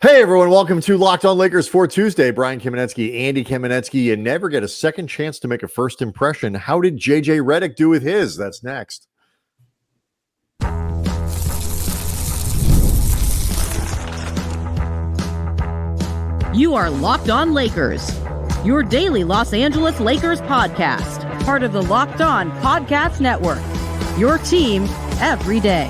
Hey everyone, welcome to Locked On Lakers for Tuesday. Brian Kamenetsky, Andy Kamenetsky. You never get a second chance to make a first impression. How did JJ Redick do with his? That's next. You are Locked On Lakers, your daily Los Angeles Lakers podcast, part of the Locked On Podcast Network, your team every day.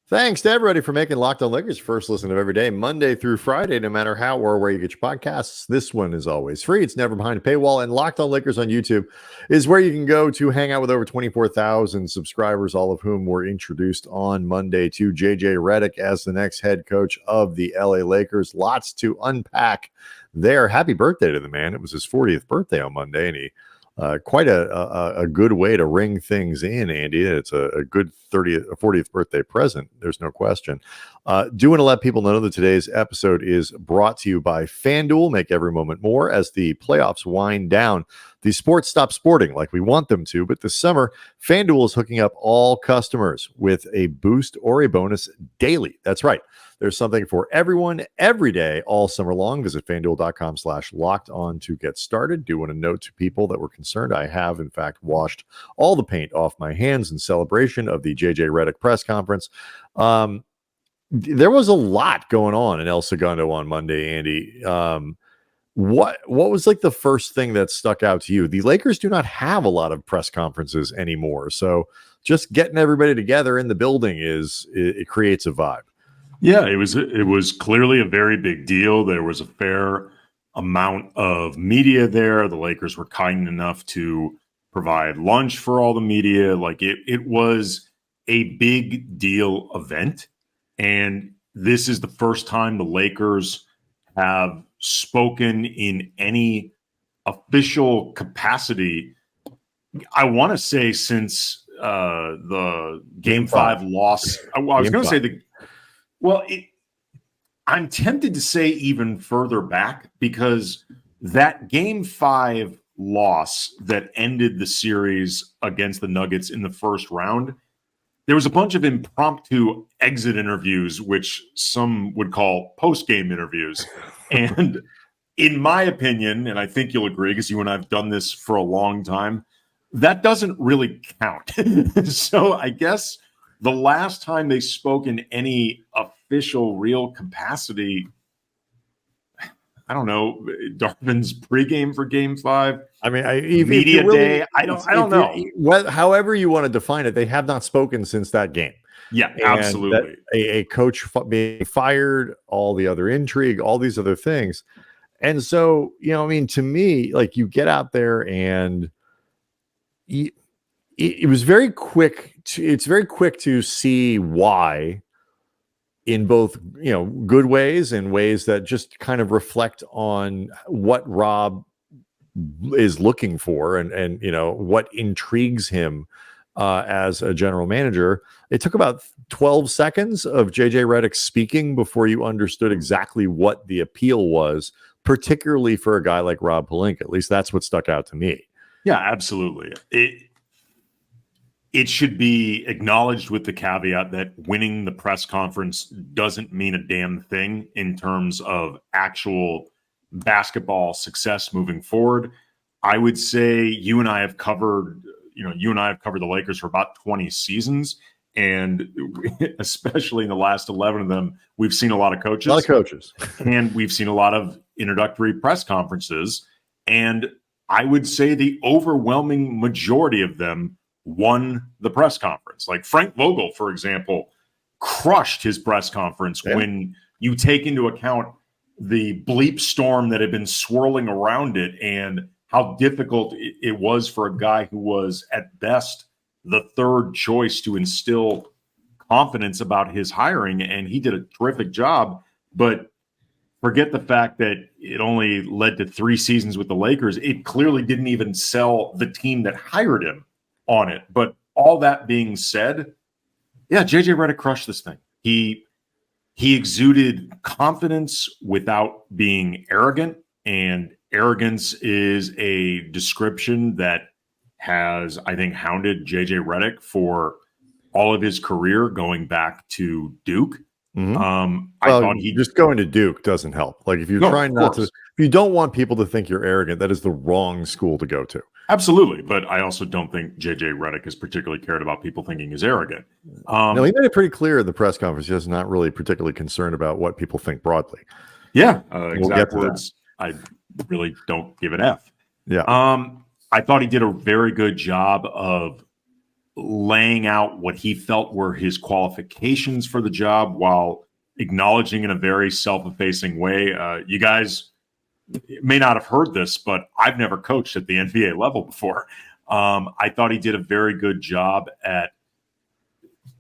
Thanks to everybody for making Locked On Lakers first listen of every day, Monday through Friday, no matter how or where you get your podcasts. This one is always free. It's never behind a paywall. And Locked On Lakers on YouTube is where you can go to hang out with over 24,000 subscribers, all of whom were introduced on Monday to JJ Redick as the next head coach of the LA Lakers. Lots to unpack there. Happy birthday to the man. It was his 40th birthday on Monday, and he quite a good way to ring things in, Andy. It's a good 40th birthday present. There's no question. Do want to let people know that today's episode is brought to you by FanDuel. Make every moment more as the playoffs wind down. The sports stop sporting like we want them to, but this summer, FanDuel is hooking up all customers with a boost or a bonus daily. That's right. There's something for everyone every day all summer long. Visit FanDuel.com/locked on to get started. Do want to note to people that were concerned, I have, in fact, washed all the paint off my hands in celebration of the JJ Redick press conference. There was a lot going on in El Segundo on Monday, Andy. What was like the first thing that stuck out to you? The Lakers do not have a lot of press conferences anymore. So just getting everybody together in the building it creates a vibe. Yeah, it was clearly a very big deal. There was a fair amount of media there. The Lakers were kind enough to provide lunch for all the media. Like it was a big deal event. And this is the first time the Lakers have spoken in any official capacity, I want to say, since the Game 5 loss. I was going to say I'm tempted to say even further back, because that Game 5 loss that ended the series against the Nuggets in the first round, there was a bunch of impromptu exit interviews, which some would call post-game interviews. And in my opinion, and I think you'll agree because you and I have done this for a long time, that doesn't really count. So I guess the last time they spoke in any official real capacity, I don't know, Darvin's pregame for Game 5. I mean, media day. I don't know. However you want to define it, they have not spoken since that game. Yeah, and absolutely. A coach being fired, all the other intrigue, all these other things. And so, I mean, to me, like, you get out there and it was very quick. It's very quick to see why, in both, good ways and ways that just kind of reflect on what Rob is looking for and what intrigues him as a general manager. It took about 12 seconds of JJ Redick speaking before you understood exactly what the appeal was, particularly for a guy like Rob Pelinka. At least that's what stuck out to me. Yeah, absolutely. It should be acknowledged with the caveat that winning the press conference doesn't mean a damn thing in terms of actual basketball success moving forward. I would say you and I have covered the Lakers for about 20 seasons. And especially in the last 11 of them, we've seen a lot of coaches. And we've seen a lot of introductory press conferences. And I would say the overwhelming majority of them won the press conference. Like Frank Vogel, for example, crushed his press conference when you take into account the bleep storm that had been swirling around it and how difficult it was for a guy who was at best the third choice to instill confidence about his hiring. And he did a terrific job, but forget the fact that it only led to 3 seasons with the Lakers. It clearly didn't even sell the team that hired him on it. But all that being said, yeah, JJ Redick crushed this thing. He exuded confidence without being arrogant, and arrogance is a description that has, I think, hounded JJ Redick for all of his career going back to Duke. Mhm. I Well, thought he just going to Duke doesn't help. Like if you're no, trying of not to, course. if you don't want people to think you're arrogant, that is the wrong school to go to. Absolutely, but I also don't think JJ Redick has particularly cared about people thinking he's arrogant. No, he made it pretty clear at the press conference. He's not really particularly concerned about what people think broadly. Yeah, We'll get exact to that. words. I really don't give an F. Yeah. I thought he did a very good job of laying out what he felt were his qualifications for the job while acknowledging in a very self-effacing way. You guys may not have heard this, but I've never coached at the NBA level before. I thought he did a very good job at,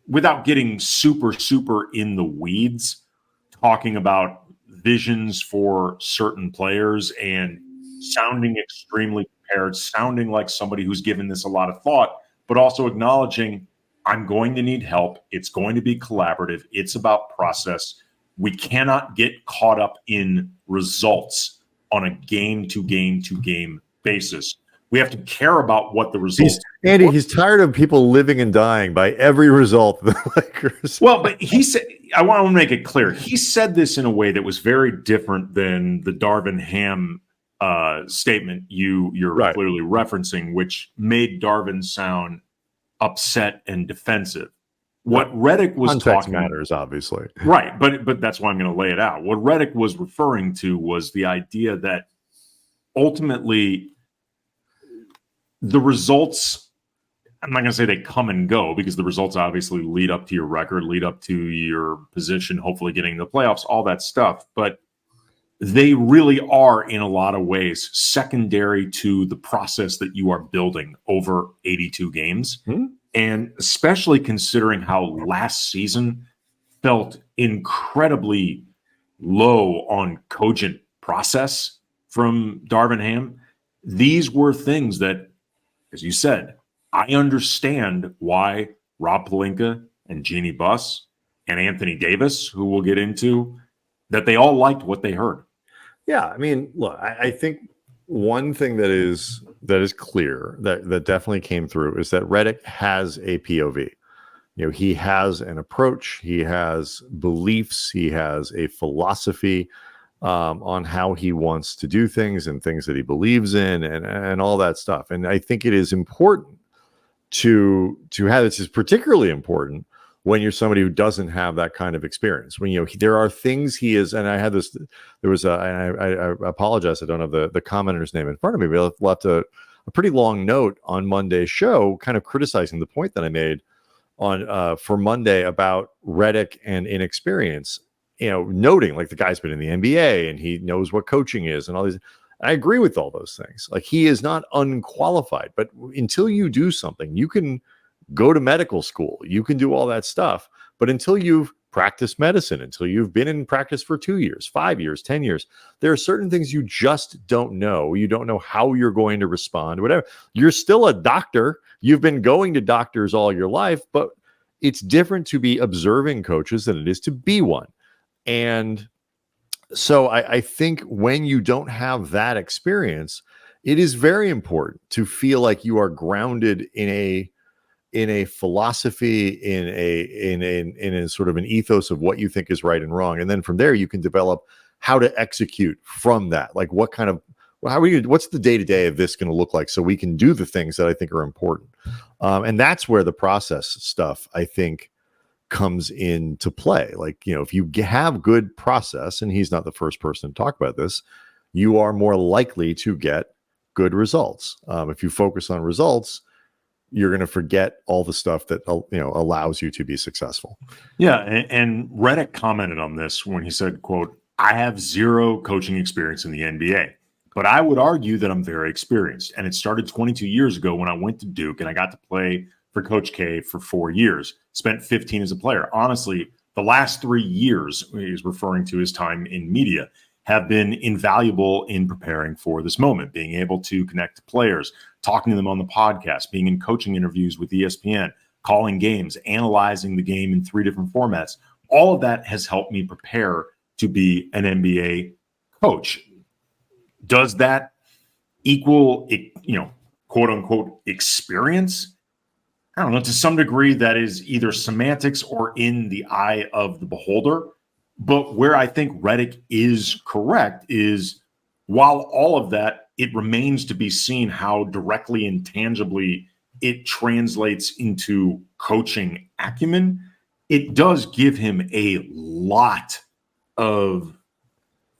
without getting super in the weeds, talking about visions for certain players and sounding extremely prepared, sounding like somebody who's given this a lot of thought, but also acknowledging I'm going to need help. It's going to be collaborative. It's about process. We cannot get caught up in results on a game to game basis. We have to care about what the results. He's tired of people living and dying by every result of the Lakers. Well, but he said, I want to make it clear. He said this in a way that was very different than the Darvin Ham statement you're Right. clearly referencing, which made Darvin sound upset and defensive. What Redick was Context talking matters, obviously. right, but that's why I'm going to lay it out. What Redick was referring to was the idea that ultimately the results, I'm not going to say they come and go because the results obviously lead up to your record, lead up to your position, hopefully getting the playoffs, all that stuff. But they really are, in a lot of ways, secondary to the process that you are building over 82 games. And especially considering how last season felt incredibly low on cogent process from Darvin Ham. These were things that, as you said, I understand why Rob Pelinka and Jeannie Buss and Anthony Davis, who we'll get into, that they all liked what they heard. Yeah, I mean, look, I think one thing that is clear that definitely came through is that Redick has a POV. You know, he has an approach, he has beliefs, he has a philosophy on how he wants to do things and things that he believes in and all that stuff. And I think it is important to have this. Is particularly important when you're somebody who doesn't have that kind of experience. When, you know, there are things he is, and I had this, there was I apologize, I don't have the commenter's name in front of me, but I left a pretty long note on Monday's show kind of criticizing the point that I made on for Monday about Redick and inexperience, you know, noting like the guy's been in the NBA and he knows what coaching is and all these. I agree with all those things. Like, he is not unqualified, but until you do something, you can go to medical school, you can do all that stuff. But until you've practiced medicine, until you've been in practice for 2 years, 5 years, 10 years, there are certain things you just don't know. You don't know how you're going to respond, whatever. You're still a doctor. You've been going to doctors all your life, but it's different to be observing coaches than it is to be one. And so I think when you don't have that experience, it is very important to feel like you are grounded in a philosophy, in a sort of an ethos of what you think is right and wrong. And then from there, you can develop how to execute from that. Like, what kind of, what's the day-to-day of this going to look like so we can do the things that I think are important. And that's where the process stuff, I think, comes into play. Like, you know, if you have good process, and he's not the first person to talk about this, you are more likely to get good results. If you focus on results, you're going to forget all the stuff that, you know, allows you to be successful. Yeah, and Redick commented on this when he said, quote, "I have zero coaching experience in the NBA, but I would argue that I'm very experienced. And it started 22 years ago when I went to Duke and I got to play for Coach K for 4 years, spent 15 as a player. Honestly, the last 3 years," he's referring to his time in media, "have been invaluable in preparing for this moment, being able to connect to players, talking to them on the podcast, being in coaching interviews with ESPN, calling games, analyzing the game in 3 different formats. All of that has helped me prepare to be an NBA coach." Does that equal, you know, quote unquote experience? I don't know, to some degree that is either semantics or in the eye of the beholder. But where I think Redick is correct is, while all of that, it remains to be seen how directly and tangibly it translates into coaching acumen. It does give him a lot of,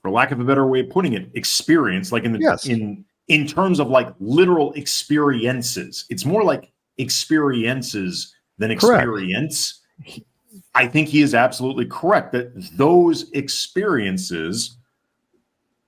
for lack of a better way of putting it, experience, like in terms of like literal experiences. It's more like experiences than experience. Correct. I think he is absolutely correct that those experiences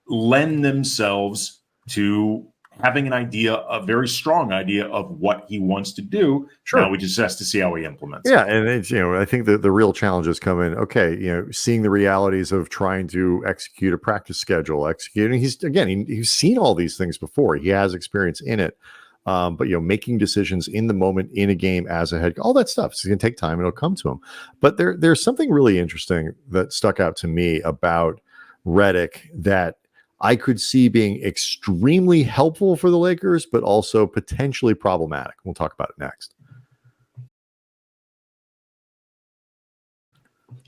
lend themselves to having an idea, a very strong idea of what he wants to do. Sure. Now we just have to see how he implements it. Yeah, and it's, I think that the real challenges come in, seeing the realities of trying to execute a practice schedule, executing. He's seen all these things before. He has experience in it. But making decisions in the moment in a game as a head, all that stuff, it's going to take time and it'll come to him. But there's something really interesting that stuck out to me about Redick that I could see being extremely helpful for the Lakers, but also potentially problematic. We'll talk about it next.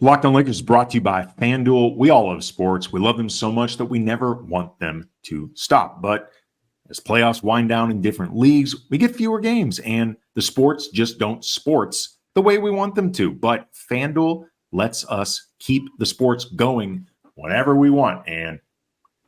Locked On Lakers is brought to you by FanDuel. We all love sports. We love them so much that we never want them to stop. But as playoffs wind down in different leagues, we get fewer games, and the sports just don't sports the way we want them to. But FanDuel lets us keep the sports going whenever we want. And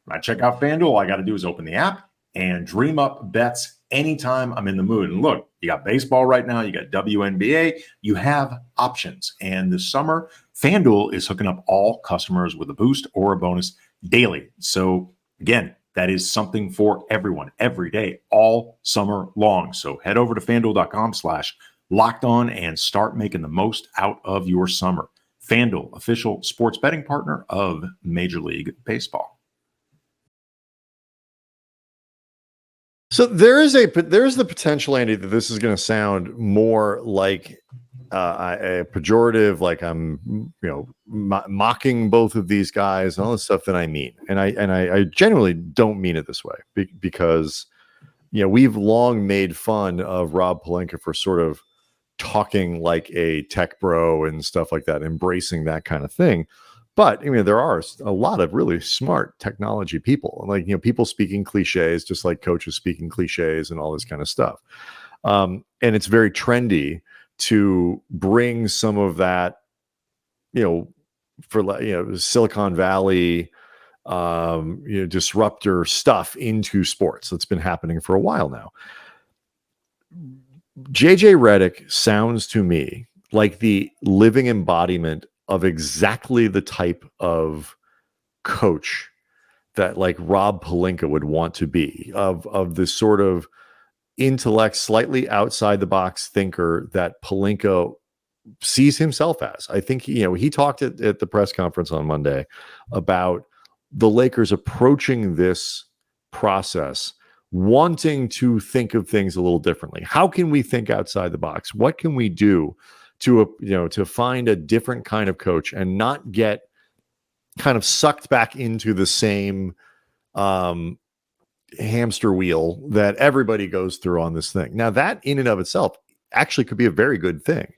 when I check out FanDuel, all I got to do is open the app and dream up bets anytime I'm in the mood. And look, you got baseball right now, you got WNBA, you have options. And this summer, FanDuel is hooking up all customers with a boost or a bonus daily. So again, that is something for everyone, every day, all summer long. So head over to FanDuel.com/lockedon and start making the most out of your summer. FanDuel, official sports betting partner of Major League Baseball. So there's the potential, Andy, that this is going to sound more like a pejorative, like I'm, mocking both of these guys and all the stuff that I mean. And I genuinely don't mean it this way because, we've long made fun of Rob Pelinka for sort of talking like a tech bro and stuff like that, embracing that kind of thing. But there are a lot of really smart technology people, like, people speaking cliches, just like coaches speaking cliches and all this kind of stuff. And it's very trendy to bring some of that, Silicon Valley, disruptor stuff into sports. That's been happening for a while now. JJ Redick sounds to me like the living embodiment of exactly the type of coach that like Rob Pelinka would want to be, of this sort of intellect, slightly outside the box thinker that Pelinka sees himself as. I think he talked at the press conference on Monday about the Lakers approaching this process, wanting to think of things a little differently. How can we think outside the box? What can we do to find a different kind of coach and not get kind of sucked back into the same hamster wheel that everybody goes through on this thing. Now, that in and of itself actually could be a very good thing.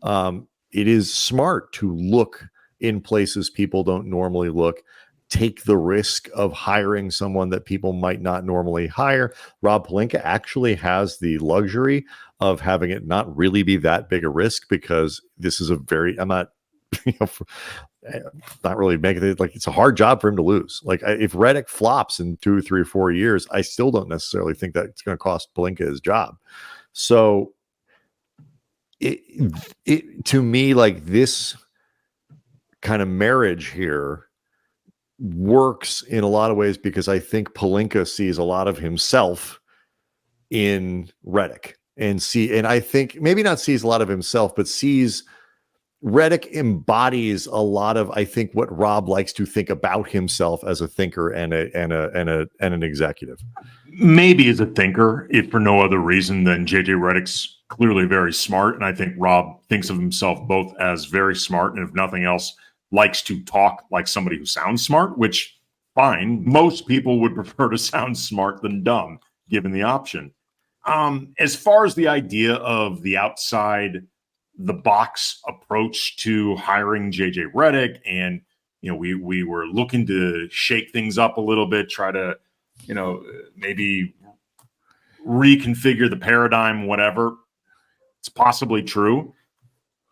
It is smart to look in places people don't normally look, take the risk of hiring someone that people might not normally hire. Rob Pelinka actually has the luxury of having it not really be that big a risk, because this is I'm not, not really making it like it's a hard job for him to lose. Like, if Redick flops in 2, 3, 4 years, I still don't necessarily think that it's going to cost Pelinka his job. So it to me, like, this kind of marriage here works in a lot of ways because I think Pelinka sees a lot of himself in Redick, and I think maybe not sees a lot of himself, but sees Redick embodies a lot of, I think, what Rob likes to think about himself as a thinker and an executive. Maybe as a thinker, if for no other reason than JJ Redick's clearly very smart, and I think Rob thinks of himself both as very smart and, if nothing else, likes to talk like somebody who sounds smart, which, fine. Most people would prefer to sound smart than dumb, given the option. As far as the idea of the outside the box approach to hiring JJ Redick, and we were looking to shake things up a little bit, try to maybe reconfigure the paradigm, whatever. It's possibly true.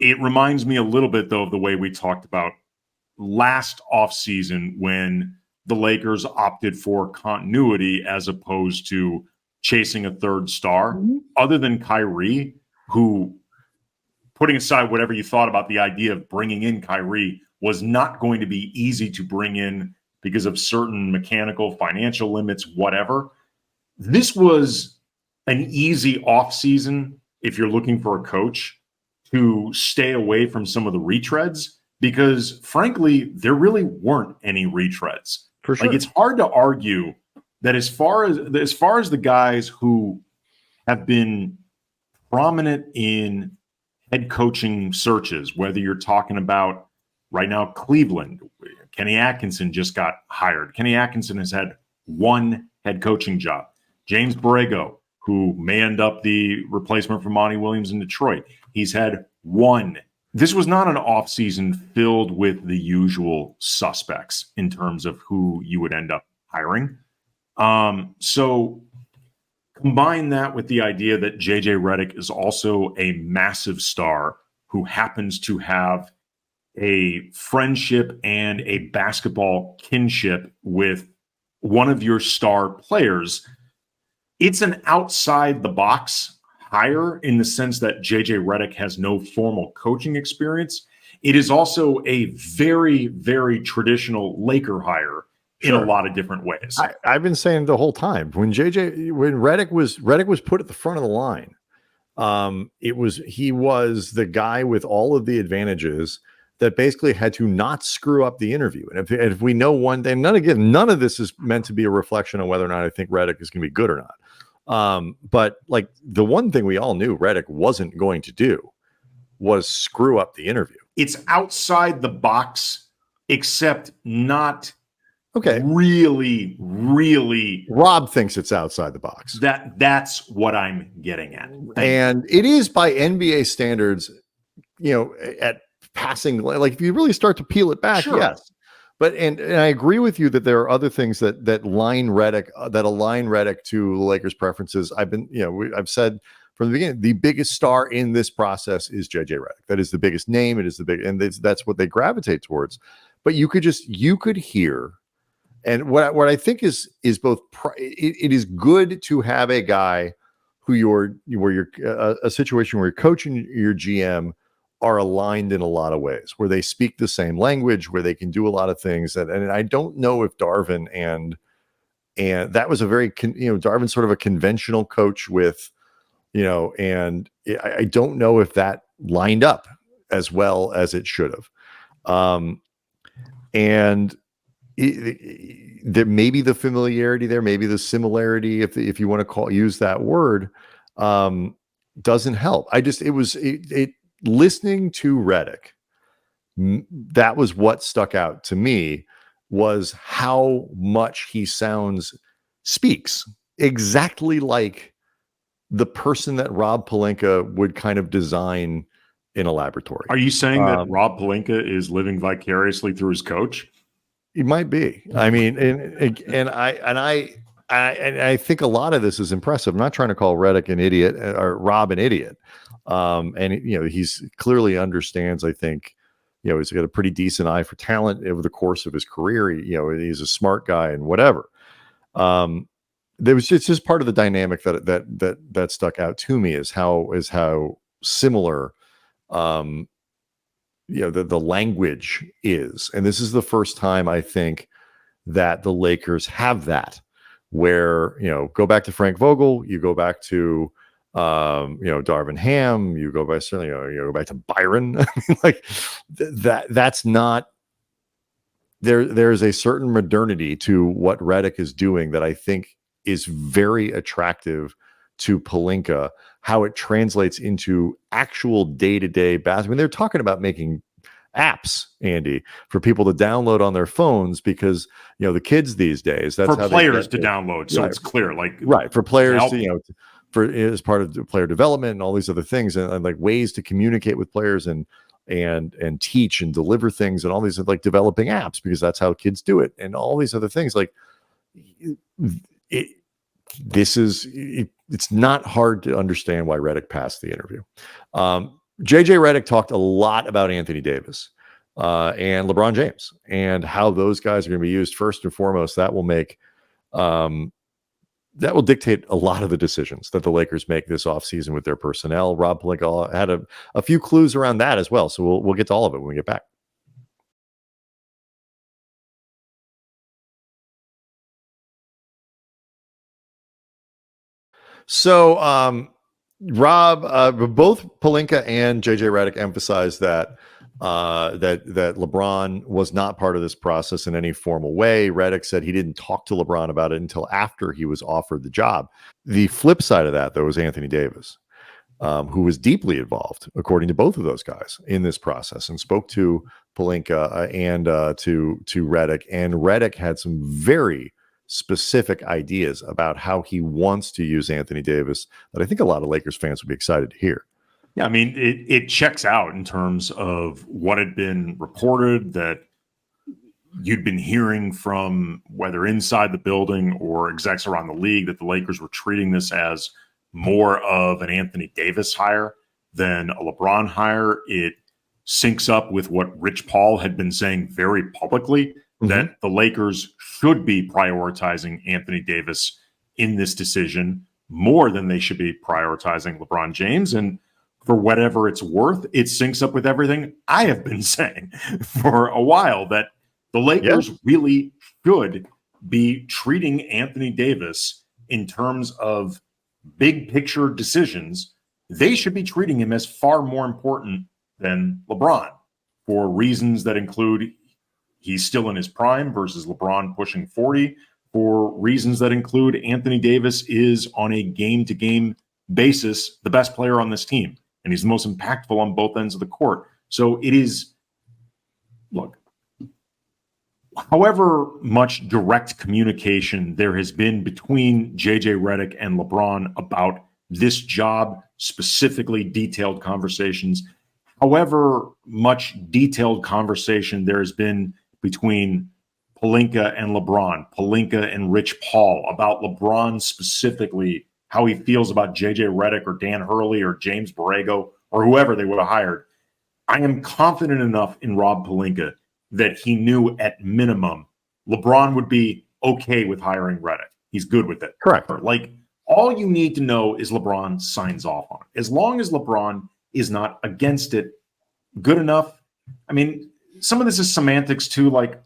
It reminds me a little bit, though, of the way we talked about last offseason when the Lakers opted for continuity as opposed to chasing a third star. Other than Kyrie, who, putting aside whatever you thought about the idea of bringing in Kyrie, was not going to be easy to bring in because of certain mechanical, financial limits, whatever. This was an easy offseason if you're looking for a coach to stay away from some of the retreads, because frankly, there really weren't any retreads. For sure. Like, it's hard to argue that as far as the guys who have been prominent in head coaching searches, whether you're talking about right now Cleveland, Kenny Atkinson just got hired. Kenny Atkinson has had one head coaching job. James Borrego, who may end up the replacement for Monty Williams in Detroit, he's had one. This was not an offseason filled with the usual suspects in terms of who you would end up hiring. So combine that with the idea that JJ Redick is also a massive star who happens to have a friendship and a basketball kinship with one of your star players. It's an outside the box hire in the sense that JJ Redick has no formal coaching experience. It is also a very, very traditional Laker hire in a lot of different ways. I've been saying the whole time when Redick was put at the front of the line, he was the guy with all of the advantages that basically had to not screw up the interview. And if we know one thing, none of this is meant to be a reflection on whether or not I think Redick is going to be good or not. But like the one thing we all knew Redick wasn't going to do was screw up the interview. It's outside the box, except not really. Rob thinks it's outside the box. That's what I'm getting at. And it is by NBA standards, at passing, like if you really start to peel it back, sure. Yes. But and I agree with you that there are other things that align Redick to the Lakers' preferences. I've said from the beginning, the biggest star in this process is JJ Redick. That is the biggest name. It is and that's what they gravitate towards. But you could hear, and what I think is both. It is good to have a guy where you're a situation where you're coaching your GM are aligned in a lot of ways, where they speak the same language, where they can do a lot of things. And I don't know if Darvin and that was a very, Darvin's sort of a conventional coach with, and I don't know if that lined up as well as it should have. And there may be the familiarity there, maybe the similarity, if you want to use that word, doesn't help. Listening to Redick, that was what stuck out to me, was how much he speaks exactly like the person that Rob Pelinka would kind of design in a laboratory. Are you saying that Rob Pelinka is living vicariously through his coach? He might be. I mean, and I think a lot of this is impressive. I'm not trying to call Redick an idiot or Rob an idiot. And he's clearly understands, I think, he's got a pretty decent eye for talent over the course of his career. He's a smart guy and whatever. It's just part of the dynamic that stuck out to me is how similar, the language is. And this is the first time I think that the Lakers have that, where, go back to Frank Vogel, you go back to, Darvin Ham, you go back to Byron. Like that's not there. There's a certain modernity to what Redick is doing that I think is very attractive to Pelinka, how it translates into actual day-to-day basketball. I mean, they're talking about making apps, Andy, for people to download on their phones because the kids these days, that's for how players to download. So it's clear, like for players for as part of the player development and all these other things, and like ways to communicate with players and teach and deliver things and all these like developing apps because that's how kids do it and all these other things. Like it's not hard to understand why Redick passed the interview. JJ Redick talked a lot about Anthony Davis and LeBron James and how those guys are going to be used. First and foremost, that will make that will dictate a lot of the decisions that the Lakers make this offseason with their personnel. Rob Pelinka had a few clues around that as well. So we'll get to all of it when we get back. So Rob, both Pelinka and JJ Redick emphasized that that LeBron was not part of this process in any formal way. Redick said he didn't talk to LeBron about it until after he was offered the job. The flip side of that, though, was Anthony Davis, who was deeply involved, according to both of those guys, in this process, and spoke to Pelinka and to Redick. And Redick had some very specific ideas about how he wants to use Anthony Davis that I think a lot of Lakers fans would be excited to hear. Yeah, I mean, it checks out in terms of what had been reported that you'd been hearing from whether inside the building or execs around the league that the Lakers were treating this as more of an Anthony Davis hire than a LeBron hire. It syncs up with what Rich Paul had been saying very publicly, that the Lakers should be prioritizing Anthony Davis in this decision more than they should be prioritizing LeBron James. And for whatever it's worth, it syncs up with everything I have been saying for a while, that the Lakers really should be treating Anthony Davis in terms of big picture decisions. They should be treating him as far more important than LeBron for reasons that include he's still in his prime versus LeBron pushing 40, for reasons that include Anthony Davis is on a game-to-game basis the best player on this team, and he's the most impactful on both ends of the court. So it is, look, however much direct communication there has been between JJ Redick and LeBron about this job, specifically detailed conversations, however much detailed conversation there has been between Pelinka and LeBron, Pelinka and Rich Paul, about LeBron specifically, how he feels about JJ Redick or Dan Hurley or James Borrego or whoever they would have hired. I am confident enough in Rob Pelinka that he knew at minimum LeBron would be okay with hiring Redick. He's good with it. Correct. Like, all you need to know is LeBron signs off on it. As long as LeBron is not against it, good enough. I mean, some of this is semantics too. Like,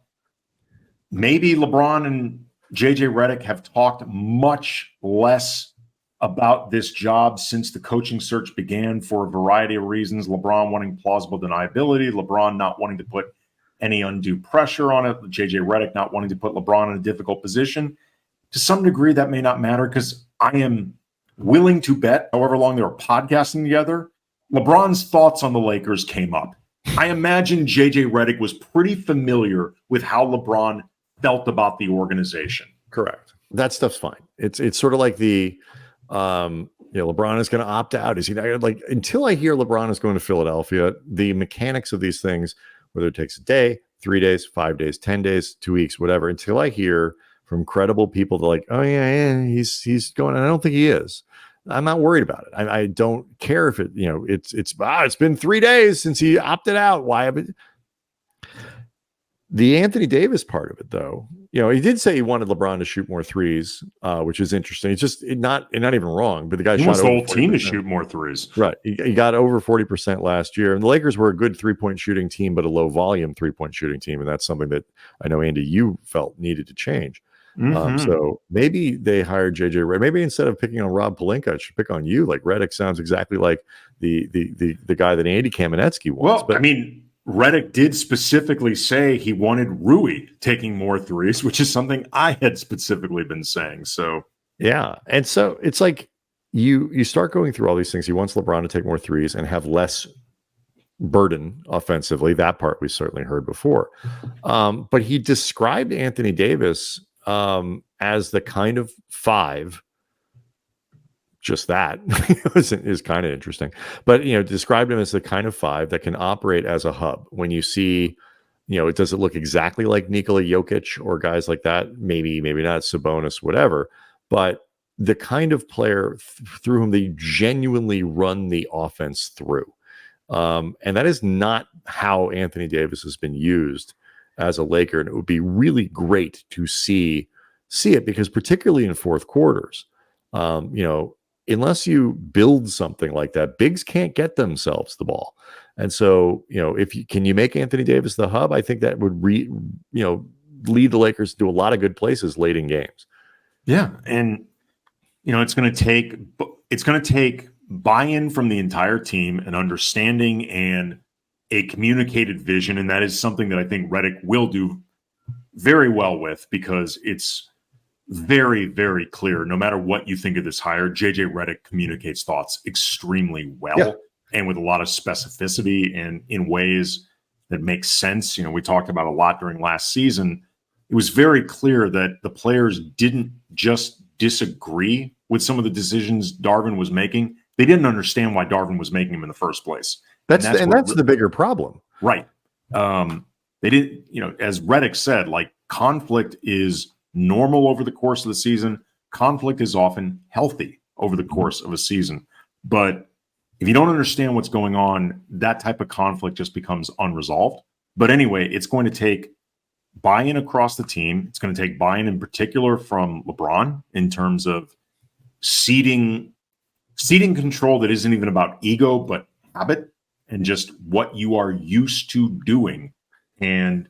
maybe LeBron and JJ Redick have talked much less about this job since the coaching search began for a variety of reasons. LeBron wanting plausible deniability, LeBron not wanting to put any undue pressure on it, JJ Redick not wanting to put LeBron in a difficult position. To some degree, that may not matter, because I am willing to bet, however long they were podcasting together, LeBron's thoughts on the Lakers came up. I imagine JJ Redick was pretty familiar with how LeBron felt about the organization. Correct. That stuff's fine. It's sort of like the LeBron is going to opt out. Is he not, like, until I hear LeBron is going to Philadelphia, the mechanics of these things, whether it takes a day, 3 days, 5 days, 10 days, 2 weeks, whatever, until I hear from credible people, they're like, oh yeah, he's going, and I don't think he is. I'm not worried about it. I don't care if it, it's been 3 days since he opted out. Why have it? The Anthony Davis part of it, though, he did say he wanted LeBron to shoot more threes, which is interesting. It's just not even wrong, but the guy He shot wants the whole 40%. team to shoot more threes. Right. He got over 40% last year, and the Lakers were a good 3-point shooting team, but a low volume 3-point shooting team. And that's something that I know, Andy, you felt needed to change. So maybe they hired JJ Redick. Maybe instead of picking on Rob Pelinka, it should pick on you. Like, Redick sounds exactly like the guy that Andy Kamenetsky wants. Well, but I mean, Redick did specifically say he wanted Rui taking more threes, which is something I had specifically been saying. So yeah, and so it's like you start going through all these things. He wants LeBron to take more threes and have less burden offensively. That part we certainly heard before, but he described Anthony Davis as the kind of five just that is kind of interesting. But, described him as the kind of five that can operate as a hub. When you see, does it look exactly like Nikola Jokic or guys like that? Maybe not, Sabonis, whatever. But the kind of player through whom they genuinely run the offense through. And that is not how Anthony Davis has been used as a Laker. And it would be really great to see it, because particularly in fourth quarters, unless you build something like that, bigs can't get themselves the ball. And so, can you make Anthony Davis the hub? I think that would lead the Lakers to a lot of good places late in games. Yeah. And, it's going to take buy-in from the entire team, an understanding and a communicated vision. And that is something that I think Redick will do very well with, because it's very, very clear. No matter what you think of this hire, JJ Redick communicates thoughts extremely well and with a lot of specificity and in ways that make sense. We talked about a lot during last season. It was very clear that the players didn't just disagree with some of the decisions Darvin was making. They didn't understand why Darvin was making them in the first place. That's the bigger problem. Right. They didn't, as Redick said, like, conflict is normal over the course of the season. Conflict is often healthy over the course of a season. But if you don't understand what's going on, that type of conflict just becomes unresolved. But anyway, it's going to take buy-in across the team. It's going to take buy-in in particular from LeBron in terms of ceding control that isn't even about ego, but habit and just what you are used to doing. And,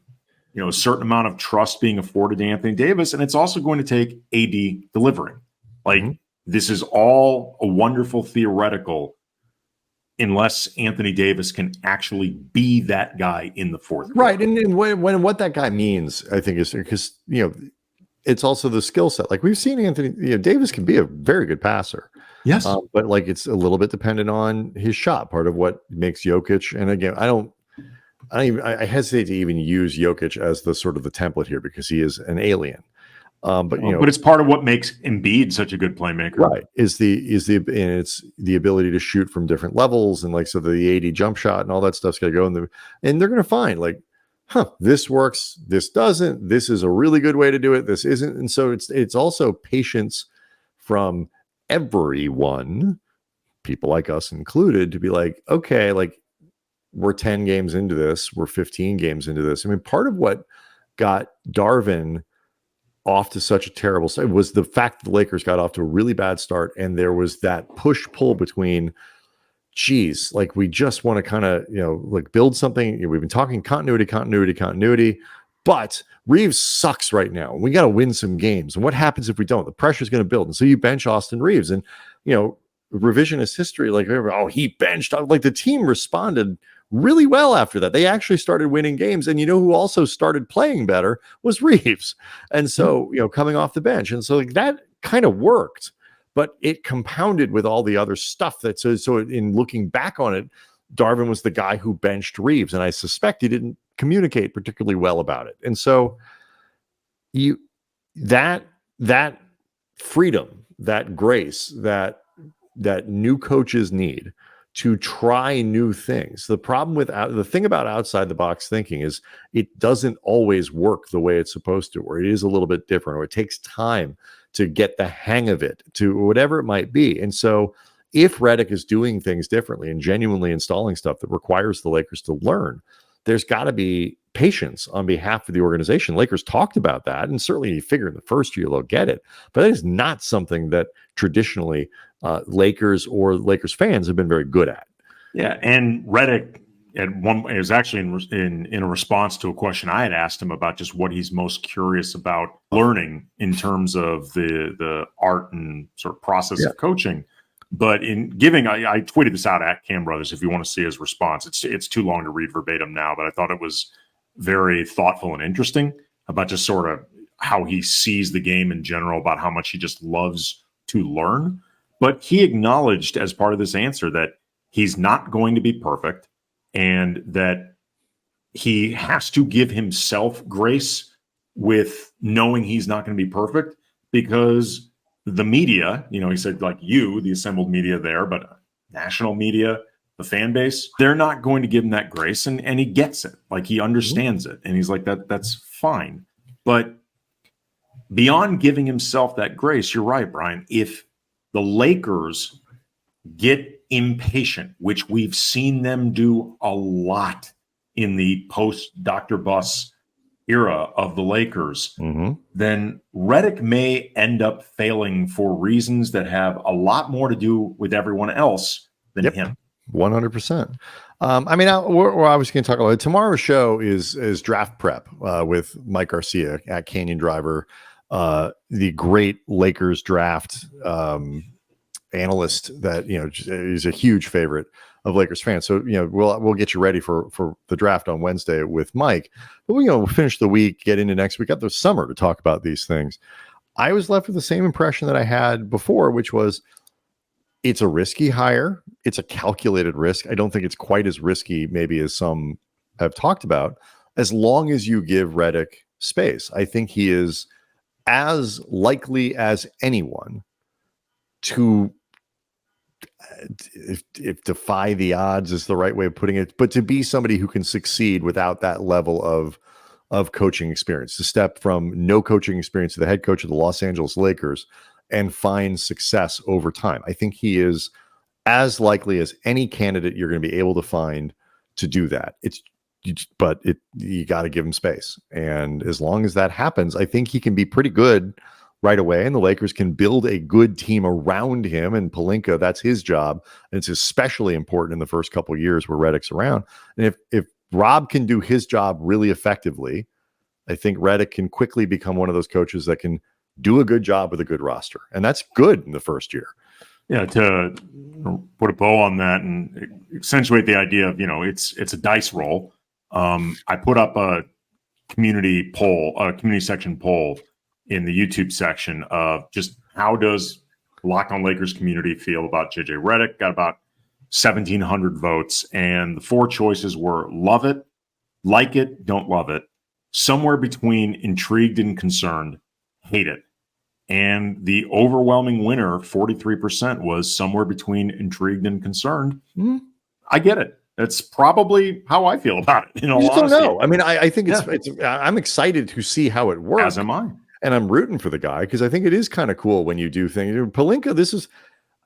a certain amount of trust being afforded to Anthony Davis. And it's also going to take AD delivering. Like, this is all a wonderful theoretical unless Anthony Davis can actually be that guy in the fourth quarter. Right. And when what that guy means, I think, is because, it's also the skill set. Like, we've seen Anthony, Davis can be a very good passer. Yes. But like, it's a little bit dependent on his shot, part of what makes Jokic. And again, I hesitate to even use Jokic as the sort of the template here, because he is an alien. But it's part of what makes Embiid such a good playmaker. Right. It's the ability to shoot from different levels, and so the 80 jump shot and all that stuff's got to go in there, and they're going to find this works, this doesn't, this is a really good way to do it, this isn't. And so it's also patience from everyone, people like us included, to be like, okay, like, we're 10 games into this, we're 15 games into this. I mean, part of what got Darvin off to such a terrible start was the fact that the Lakers got off to a really bad start, and there was that push-pull between, geez, like, we just want to kind of, like, build something. We've been talking continuity, but Reeves sucks right now. We got to win some games. And what happens if we don't? The pressure's going to build. And so you bench Austin Reeves, and, revisionist history, like, he benched. Like, the team responded really well after that. They actually started winning games. And who also started playing better was Reeves. And so, coming off the bench. And so, like, that kind of worked, but it compounded with all the other stuff so in looking back on it, Darvin was the guy who benched Reeves. And I suspect he didn't communicate particularly well about it. And so that freedom, that grace, that new coaches need to try new things. The thing about outside the box thinking is it doesn't always work the way it's supposed to, or it is a little bit different, or it takes time to get the hang of it, to whatever it might be. And so if Redick is doing things differently and genuinely installing stuff that requires the Lakers to learn, there's got to be patience on behalf of the organization. Lakers talked about that, and certainly you figure in the first year they'll get it, but that is not something that traditionally Lakers or Lakers fans have been very good at. Yeah, and Redick it was actually in a response to a question I had asked him about just what he's most curious about learning in terms of the art and sort of process of coaching. But in giving, I tweeted this out at Cam Brothers if you want to see his response. It's too long to read verbatim now, but I thought it was very thoughtful and interesting about just sort of how he sees the game in general, about how much he just loves to learn. But he acknowledged as part of this answer that he's not going to be perfect and that he has to give himself grace with knowing he's not going to be perfect, because the media, he said like the assembled media there, but national media, the fan base, they're not going to give him that grace. And he gets it. Like he understands it. And he's like, that's fine. But beyond giving himself that grace, you're right, Brian. If the Lakers get impatient, which we've seen them do a lot in the post Dr. Buss era of the Lakers, then Redick may end up failing for reasons that have a lot more to do with everyone else than him. 100%. We're obviously going to talk about it. Tomorrow's show is draft prep with Mike Garcia at Canyon Driver, the great Lakers draft analyst that is a huge favorite of Lakers fans. So we'll get you ready for the draft on Wednesday with Mike. But we'll finish the week, get into next week, got the summer to talk about these things. I was left with the same impression that I had before, which was it's a risky hire. It's a calculated risk. I don't think it's quite as risky maybe as some have talked about, as long as you give Redick space. I think he is as likely as anyone to, if defy the odds is the right way of putting it, but to be somebody who can succeed without that level of coaching experience, to step from no coaching experience to the head coach of the Los Angeles Lakers and find success over time. I think he is as likely as any candidate you're going to be able to find to do that. You got to give him space. And as long as that happens, I think he can be pretty good right away, and the Lakers can build a good team around him. And Pelinka, that's his job. And it's especially important in the first couple of years where Redick's around. And if Rob can do his job really effectively, I think Redick can quickly become one of those coaches that can do a good job with a good roster. And that's good in the first year. Yeah, to put a bow on that and accentuate the idea of, it's a dice roll. I put up a community section poll in the YouTube section of just how does Locked On Lakers community feel about JJ Redick. Got about 1,700 votes, and the four choices were love it, like it, don't love it, somewhere between intrigued and concerned, hate it. And the overwhelming winner, 43%, was somewhere between intrigued and concerned. I get it. That's probably how I feel about it. I just don't know. I mean, I think it's I'm excited to see how it works. As am I. And I'm rooting for the guy because I think it is kind of cool when you do things. Pelinka,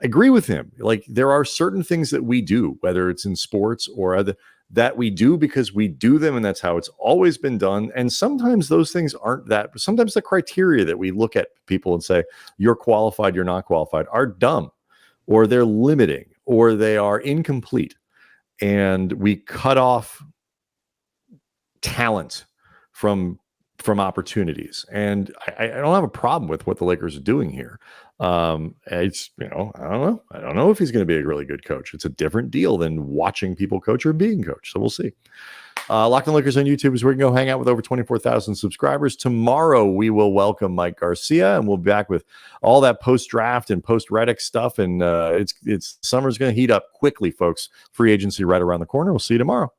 I agree with him. Like, there are certain things that we do, whether it's in sports or other, that we do because we do them, and that's how it's always been done. And sometimes those things aren't that. Sometimes the criteria that we look at people and say, you're qualified, you're not qualified, are dumb, or they're limiting, or they are incomplete. And we cut off talent from opportunities. And I don't have a problem with what the Lakers are doing here. It's, I don't know if he's going to be a really good coach. It's a different deal than watching people coach or being coached. So we'll see. Locked On Lakers on YouTube is where you can go hang out with over 24,000 subscribers. Tomorrow we will welcome Mike Garcia, and we'll be back with all that post-draft and post-Redick stuff. And it's summer's going to heat up quickly, folks. Free agency right around the corner. We'll see you tomorrow.